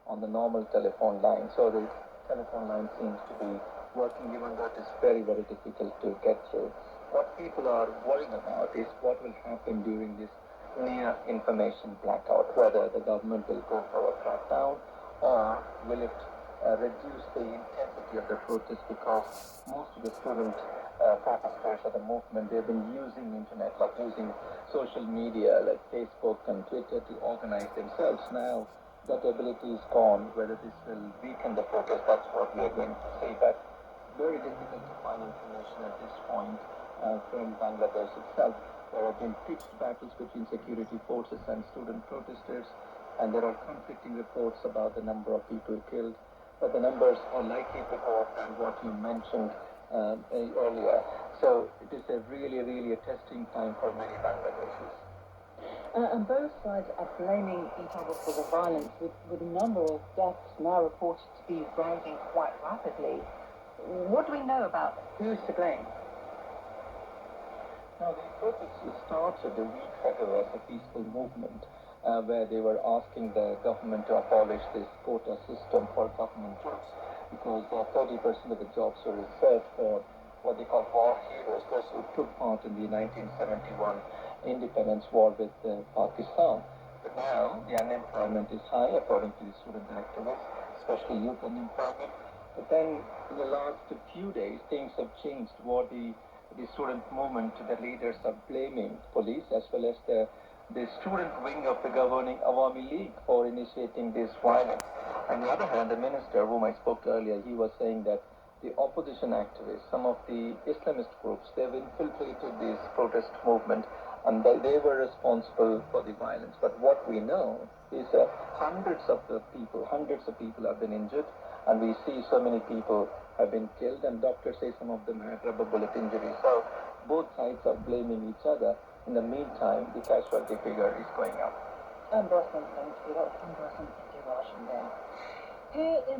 on the normal telephone line. So the telephone line seems to be working, even though it is very, very difficult to get through. What people are worrying about is what will happen during this near information blackout, whether the government will go for a crackdown or will it reduce the intensity of the protest, because most of the student protesters of the movement, they've been using internet, like using social media like Facebook and Twitter to organize themselves. Now that ability is gone. Whether this will weaken the protest, that's what we are going to see. But very difficult to find information at this point from Bangladesh itself. There have been pitched battles between security forces and student protesters, and there are conflicting reports about the number of people killed. But the numbers are likely to go up than what you mentioned earlier. So it is a really, really a testing time for many Bangladeshis. And both sides are blaming each other for the violence, with a number of deaths now reported to be rising quite rapidly. What do we know about who's to blame? Now, the protest started a week ago as a peaceful movement where they were asking the government to abolish this quota system for government jobs, because 30% of the jobs were reserved for what they call war heroes, those who took part in the 1971 independence war with Pakistan. But now the unemployment is high, according to the student activists, especially youth unemployment. But then in the last few days, things have changed. What the student movement, the leaders are blaming police as well as the student wing of the governing Awami League for initiating this violence. On the other hand, the minister, whom I spoke to earlier, he was saying that the opposition activists, some of the Islamist groups, they've infiltrated this protest movement and they were responsible for the violence. But what we know is hundreds of people have been injured, and we see so many people have been killed, and doctors say some of them had rubber bullet injuries. So both sides are blaming each other. In the meantime, the casualty figure is going up. And Boston, thank you. That was from Boston. Thank you, Roshan, there. Here in